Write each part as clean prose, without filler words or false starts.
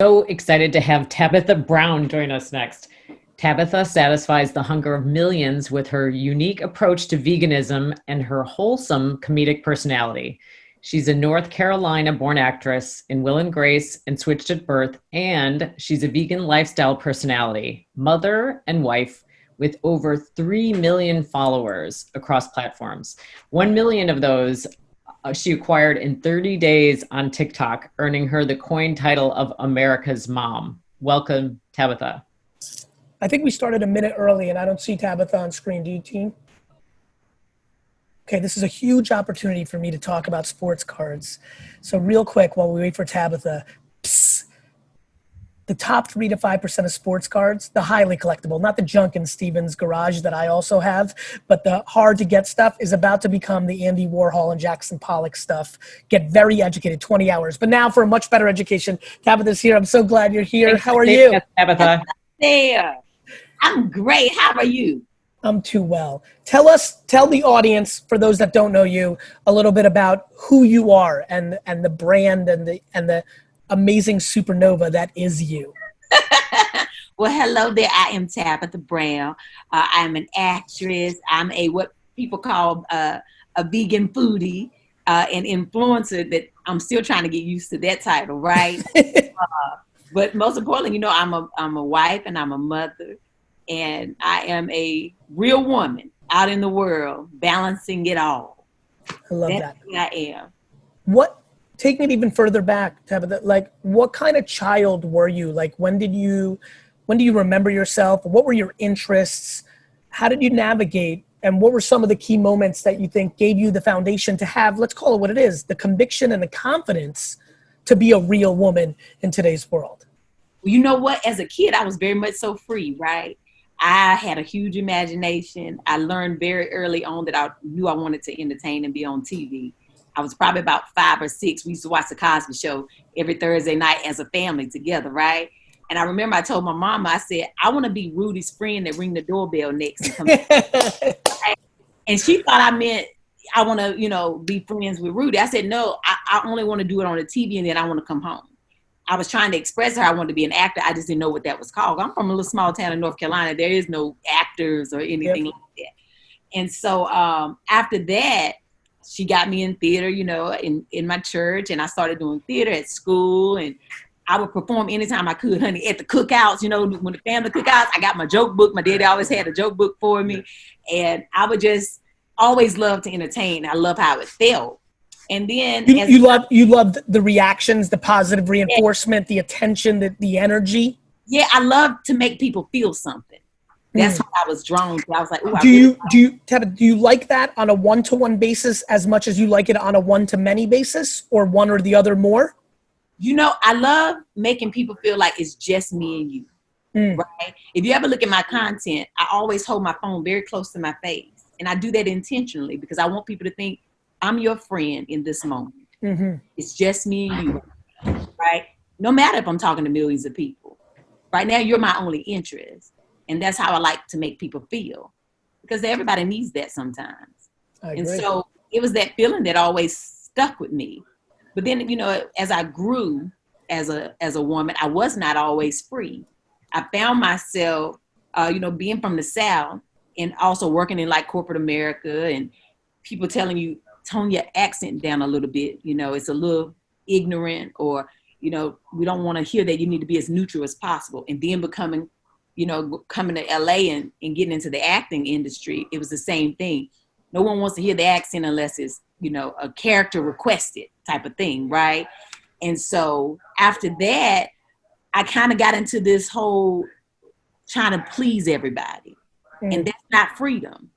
So excited to have Tabitha Brown join us next. Tabitha satisfies the hunger of millions with her unique approach to veganism and her wholesome comedic personality. She's a North Carolina-born actress in Will and Grace and Switched at Birth, and she's a vegan lifestyle personality, mother and wife with over 3 million followers across platforms. 1 million of those she acquired in 30 days on TikTok, earning her the coin title of America's Mom. Welcome, Tabitha. I think we started a minute early and I don't see Tabitha on screen. Do you, team? Okay, this is a huge opportunity for me to talk about sports cards. So real quick, while we wait for Tabitha, the top 3 to 5% of sports cards, the highly collectible, not the junk in Steven's garage that I also have, but the hard to get stuff is about to become the Andy Warhol and Jackson Pollock stuff. Get very educated, 20 hours. But now for a much better education, Tabitha's here. I'm so glad you're here. Thanks. How are you? Tabitha. There. I'm great. How are you? I'm too well. Tell the audience, for those that don't know you, a little bit about who you are and the brand and the amazing supernova that is you. Well, hello there. I am Tabitha Brown. I'm an actress. I'm what people call a vegan foodie, an influencer. That I'm still trying to get used to that title, right? But most importantly, I'm a wife and I'm a mother, and I am a real woman out in the world balancing it all. I love That's that. who I am. Take it even further back, Tabitha. Like, what kind of child were you? Like, when do you remember yourself? What were your interests? How did you navigate? And what were some of the key moments that you think gave you the foundation to have, let's call it what it is, the conviction and the confidence to be a real woman in today's world? Well, you know what? As a kid, I was very much so free, right? I had a huge imagination. I learned very early on that I knew I wanted to entertain and be on TV. I was probably about 5 or 6. We used to watch the Cosby Show every Thursday night as a family together, right? And I remember I told my mama, I said, I want to be Rudy's friend that ring the doorbell next and come right? And she thought I meant I want to, be friends with Rudy. I said, no, I only want to do it on the TV and then I want to come home. I was trying to express to her I wanted to be an actor. I just didn't know what that was called. I'm from a little small town in North Carolina. There is no actors or anything like that. And so after that, she got me in theater, in my church, and I started doing theater at school, and I would perform anytime I could, honey, at the cookouts, when the family cookouts, I got my joke book. My daddy always had a joke book for me, and I would just always love to entertain. I love how it felt. And then you loved the reactions, the positive reinforcement, the attention, the energy. Yeah, I love to make people feel something. That's what I was drawn to. I was like, ooh, do you like that on a one-to-one basis as much as you like it on a one-to-many basis, or one or the other more? I love making people feel like it's just me and you, right? If you ever look at my content, I always hold my phone very close to my face. And I do that intentionally because I want people to think I'm your friend in this moment. Mm-hmm. It's just me and you, right? No matter if I'm talking to millions of people. Right now, you're my only interest. And that's how I like to make people feel, because everybody needs that sometimes. And so it was that feeling that always stuck with me. But then, as I grew as a woman, I was not always free. I found myself, being from the South and also working in like corporate America, and people telling you, tone your accent down a little bit. It's a little ignorant, or, we don't want to hear that. You need to be as neutral as possible. And then coming to LA and getting into the acting industry, it was the same thing. No one wants to hear the accent unless it's, a character requested type of thing, right? And so after that, I kind of got into this whole trying to please everybody. And that's not freedom.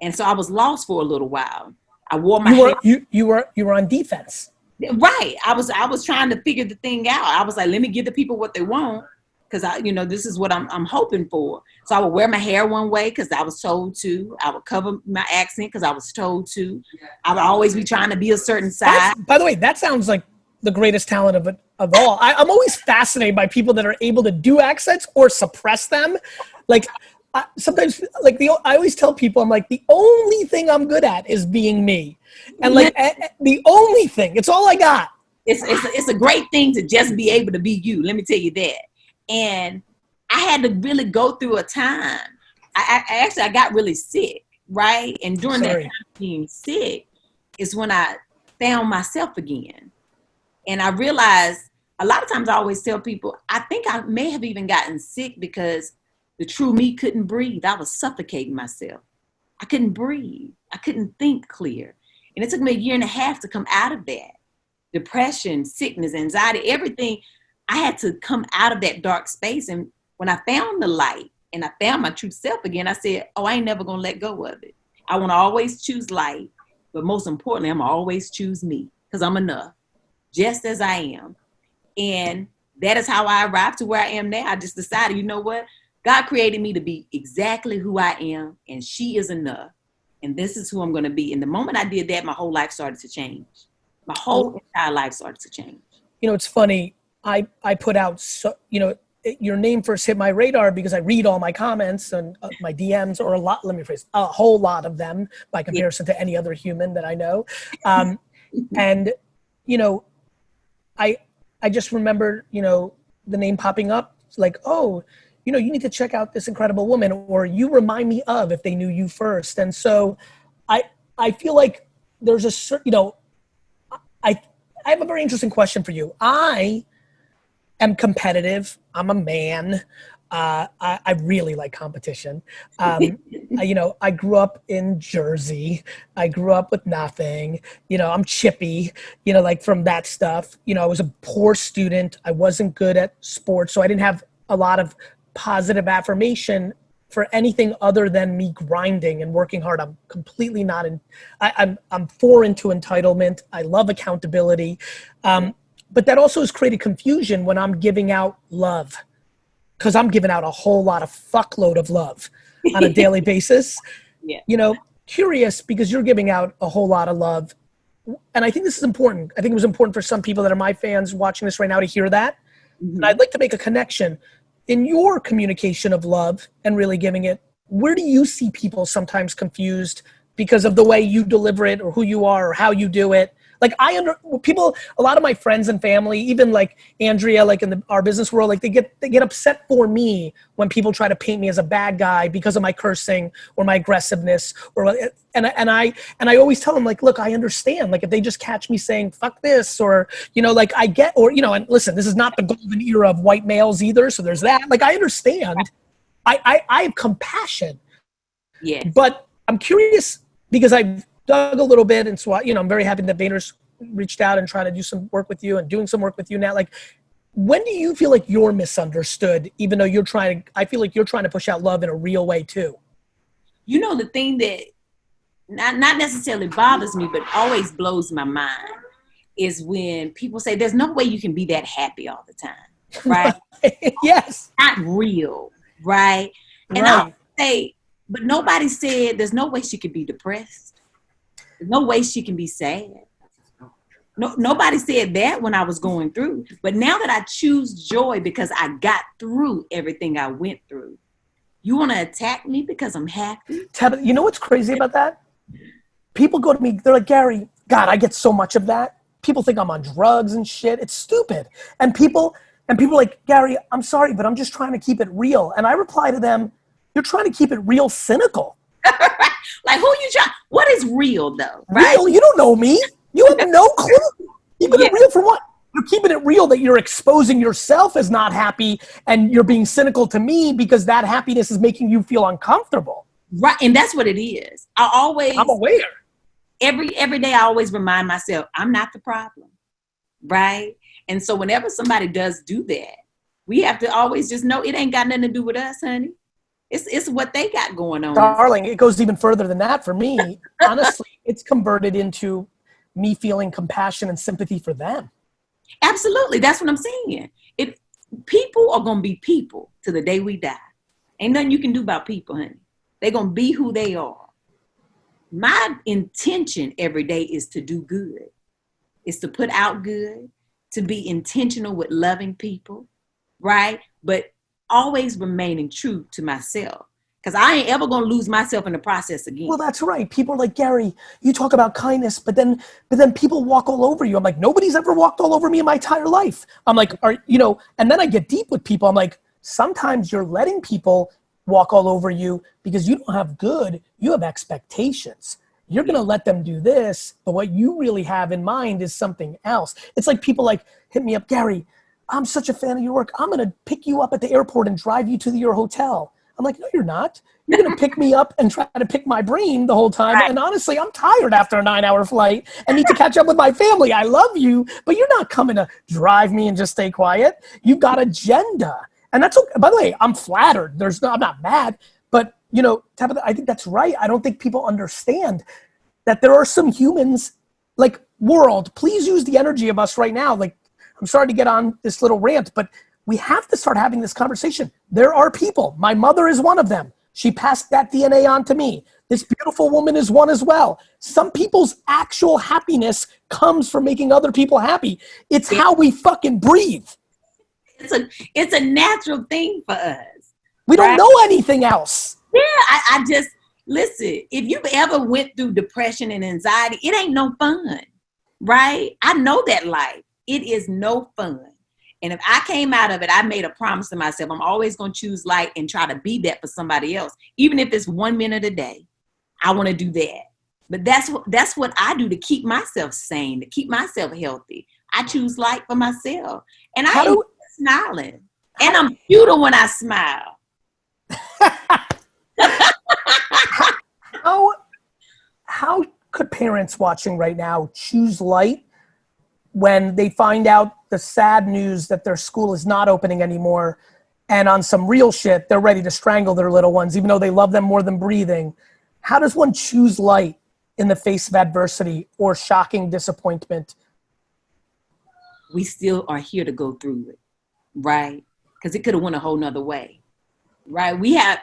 And so I was lost for a little while. I wore my hair. You were on defense. Right. I was trying to figure the thing out. I was like, let me give the people what they want, because this is what I'm hoping for. So I would wear my hair one way because I was told to. I would cover my accent because I was told to. I would always be trying to be a certain size. By the way, that sounds like the greatest talent of all. I'm always fascinated by people that are able to do accents or suppress them. Like, sometimes, I always tell people, I'm like, the only thing I'm good at is being me. And the only thing, it's all I got. It's a great thing to just be able to be you. Let me tell you that. And I had to really go through a time. I got really sick, right? And during that time being sick is when I found myself again. And I realized a lot of times I always tell people, I think I may have even gotten sick because the true me couldn't breathe. I was suffocating myself. I couldn't breathe. I couldn't think clear. And it took me 1.5 years to come out of that. Depression, sickness, anxiety, everything. I had to come out of that dark space. And when I found the light and I found my true self again, I said, oh, I ain't never going to let go of it. I want to always choose light. But most importantly, I'm going to always choose me because I'm enough, just as I am. And that is how I arrived to where I am now. I just decided, you know what? God created me to be exactly who I am, and she is enough. And this is who I'm going to be. And the moment I did that, my whole life started to change. My whole entire life started to change. You know, it's funny. I put out, your name first hit my radar because I read all my comments and my DMs, or a whole lot of them by comparison to any other human that I know. And, I just remember, the name popping up. It's like, oh, you need to check out this incredible woman, or you remind me of if they knew you first. And so I feel like there's a certain, I have a very interesting question for you. I am competitive. I'm a man. I really like competition. I grew up in Jersey. I grew up with nothing. I'm chippy, like from that stuff. I was a poor student. I wasn't good at sports, so I didn't have a lot of positive affirmation for anything other than me grinding and working hard. I'm completely not I'm into entitlement. I love accountability. But that also has created confusion when I'm giving out love, because I'm giving out a whole lot of fuckload of love on a daily basis. Yeah. Curious, because you're giving out a whole lot of love. And I think this is important. I think it was important for some people that are my fans watching this right now to hear that. Mm-hmm. And I'd like to make a connection. In your communication of love and really giving it, where do you see people sometimes confused because of the way you deliver it, or who you are, or how you do it? Like a lot of my friends and family, even like Andrea, like in our business world, like they get upset for me when people try to paint me as a bad guy because of my cursing or my aggressiveness, and I always tell them, like, look, I understand. Like if they just catch me saying fuck this, or like I get, or and listen, this is not the golden era of white males either, so there's that. Like I understand. I have compassion. Yeah. But I'm curious because I've dug a little bit, and so I'm very happy that Vayner's reached out and trying to do some work with you and doing some work with you now. Like, when do you feel like you're misunderstood, even though I feel like you're trying to push out love in a real way too? The thing that not necessarily bothers me, but always blows my mind is when people say, there's no way you can be that happy all the time, right? Yes. Not real, right? And I'll say, but nobody said there's no way she could be depressed. There's no way she can be sad. No, nobody said that when I was going through. But now that I choose joy because I got through everything I went through, you want to attack me because I'm happy? Tabitha, you know what's crazy about that? People go to me, they're like, Gary, God, I get so much of that. People think I'm on drugs and shit. It's stupid. And people are like, Gary, I'm sorry, but I'm just trying to keep it real. And I reply to them, you're trying to keep it real cynical. Like, who you trying? What is real though? Right? Real? You don't know me. You have no clue. Keeping it real for what? You're keeping it real that you're exposing yourself as not happy, and you're being cynical to me because that happiness is making you feel uncomfortable. Right, and that's what it is. I'm aware. Every day I always remind myself, I'm not the problem, right? And so whenever somebody does do that, we have to always just know it ain't got nothing to do with us, honey. It's what they got going on. Darling, it goes even further than that for me. Honestly, it's converted into me feeling compassion and sympathy for them. Absolutely. That's what I'm saying. People are going to be people to the day we die. Ain't nothing you can do about people, honey. They're going to be who they are. My intention every day is to do good. It's to put out good, to be intentional with loving people, right? But always remaining true to myself. Because I ain't ever going to lose myself in the process again. Well, that's right. People are like, Gary, you talk about kindness, but then people walk all over you. I'm like, nobody's ever walked all over me in my entire life. I'm like, and then I get deep with people. I'm like, sometimes you're letting people walk all over you because you don't have good, you have expectations. You're going to let them do this, but what you really have in mind is something else. It's like people like hit me up, Gary, I'm such a fan of your work. I'm going to pick you up at the airport and drive you to your hotel. I'm like, no, you're not. You're going to pick me up and try to pick my brain the whole time. Right. And honestly, I'm tired after a 9-hour flight and need to catch up with my family. I love you, but you're not coming to drive me and just stay quiet. You've got agenda. And that's okay. By the way, I'm flattered. I'm not mad, but Tabitha, I think that's right. I don't think people understand that there are some humans, like, world, please use the energy of us right now. Like, I'm sorry to get on this little rant, but we have to start having this conversation. There are people. My mother is one of them. She passed that DNA on to me. This beautiful woman is one as well. Some people's actual happiness comes from making other people happy. It's how we fucking breathe. It's a natural thing for us. We don't know anything else. Yeah, I just, listen, if you've ever went through depression and anxiety, it ain't no fun, right? I know that life. It is no fun. And if I came out of it, I made a promise to myself, I'm always going to choose light and try to be that for somebody else. Even if it's 1 minute a day, I want to do that. But that's what I do to keep myself sane, to keep myself healthy. I choose light for myself. And I am smiling. And I'm cuter when I smile. How could parents watching right now choose light when they find out the sad news that their school is not opening anymore, and on some real shit, they're ready to strangle their little ones, even though they love them more than breathing? How does one choose light in the face of adversity or shocking disappointment? We still are here to go through it, right? Because it could have went a whole nother way, right? We have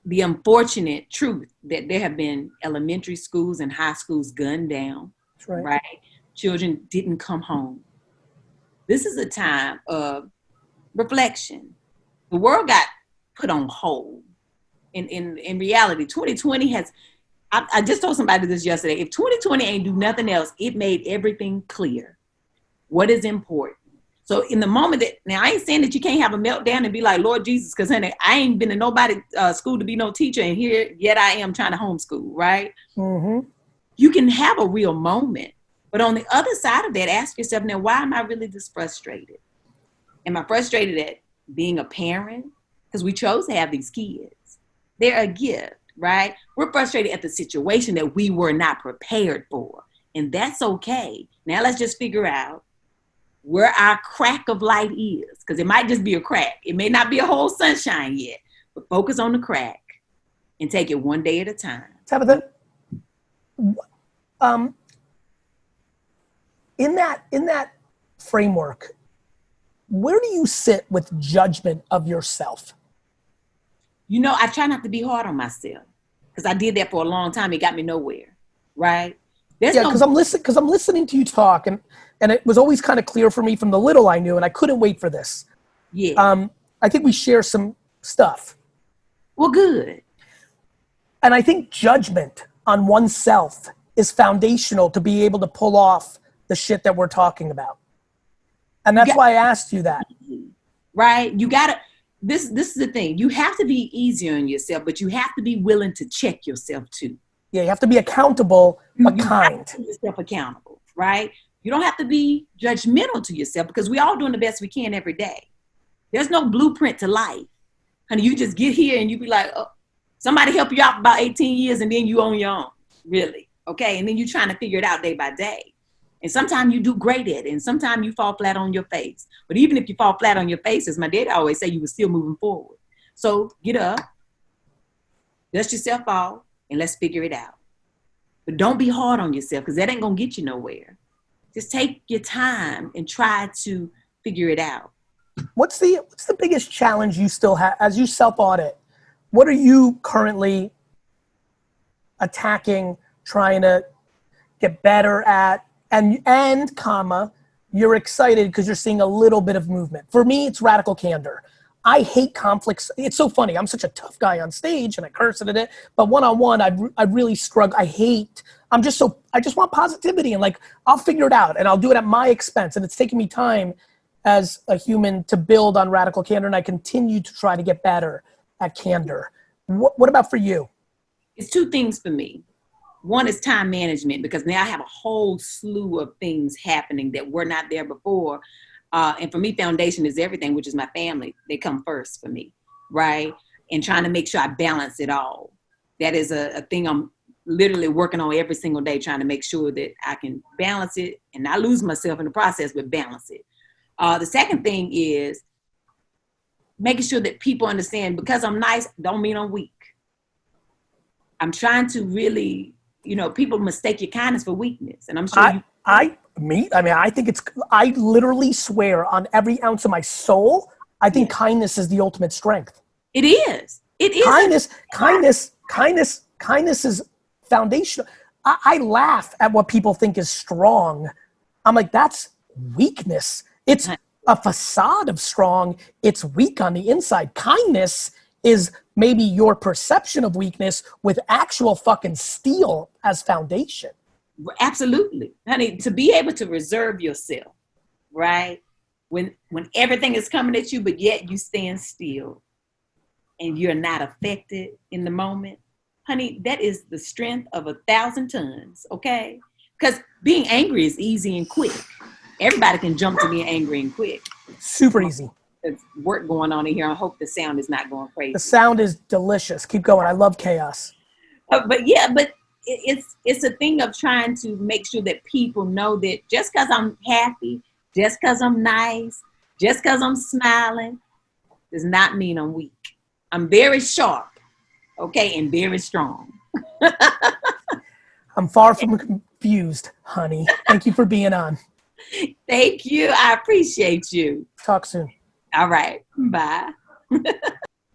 the unfortunate truth that there have been elementary schools and high schools gunned down, right? Children didn't come home. This is a time of reflection. The world got put on hold. In reality, 2020 has, I just told somebody this yesterday, if 2020 ain't do nothing else, it made everything clear. What is important? So in the moment that, now I ain't saying that you can't have a meltdown and be like, Lord Jesus, because honey, I ain't been in nobody school to be no teacher, and here, yet I am trying to homeschool, right? Mm-hmm. You can have a real moment. But on the other side of that, ask yourself, now, why am I really this frustrated? Am I frustrated at being a parent? Because we chose to have these kids. They're a gift, right? We're frustrated at the situation that we were not prepared for. And that's okay. Now let's just figure out where our crack of light is. Because it might just be a crack. It may not be a whole sunshine yet. But focus on the crack and take it one day at a time. Tabitha, in that framework, where do you sit with judgment of yourself? I try not to be hard on myself, because I did that for a long time. It got me nowhere, right? Because I'm listening to you talk, and it was always kind of clear for me from the little I knew, and I couldn't wait for this. Yeah. I think we share some stuff. Well, good. And I think judgment on oneself is foundational to be able to pull off the shit that we're talking about. And that's why I asked you that. Right? You gotta, this is the thing. You have to be easier on yourself, but you have to be willing to check yourself too. Yeah, you have to be accountable, but kind. Have to keep yourself accountable, right? You don't have to be judgmental to yourself, because we all doing the best we can every day. There's no blueprint to life. Honey, you just get here and you be like, oh, somebody help you out for about 18 years and then you on your own, really. Okay, and then you're trying to figure it out day by day. And sometimes you do great at it, and sometimes you fall flat on your face. But even if you fall flat on your face, as my dad always say, you were still moving forward. So get up, dust yourself off, and let's figure it out. But don't be hard on yourself, because that ain't gonna get you nowhere. Just take your time and try to figure it out. What's the biggest challenge you still have as you self-audit? What are you currently attacking, trying to get better at? And comma, you're excited because you're seeing a little bit of movement. For me, it's radical candor. I hate conflicts. It's so funny. I'm such a tough guy on stage and I curse at it, but one-on-one, I really struggle. I just want positivity and like, I'll figure it out and I'll do it at my expense. And it's taken me time as a human to build on radical candor. And I continue to try to get better at candor. What about for you? It's two things for me. One is time management, because now I have a whole slew of things happening that were not there before. And for me, foundation is everything, which is my family. They come first for me, right? And trying to make sure I balance it all. That is a thing I'm literally working on every single day, trying to make sure that I can balance it and not lose myself in the process, but balance it. The second thing is making sure that people understand, because I'm nice, don't mean I'm weak. I'm trying to really, people mistake your kindness for weakness. And I'm sure I think I literally swear on every ounce of my soul, I think kindness is the ultimate strength. It is. It is. Kindness is foundational. I laugh at what people think is strong. I'm like, that's weakness. It's a facade of strong. It's weak on the inside. Kindness is maybe your perception of weakness with actual fucking steel as foundation. Absolutely. Honey, to be able to reserve yourself, right? When everything is coming at you, but yet you stand still and you're not affected in the moment. Honey, that is the strength of 1,000 tons, okay? Because being angry is easy and quick. Everybody can jump to being angry and quick. Super easy. There's work going on in here. I hope the sound is not going crazy. The sound is delicious. Keep going. I love chaos. But it's a thing of trying to make sure that people know that just because I'm happy, just because I'm nice, just because I'm smiling, does not mean I'm weak. I'm very sharp, okay, and very strong. I'm far from confused, honey. Thank you for being on. Thank you. I appreciate you. Talk soon. All right. Bye.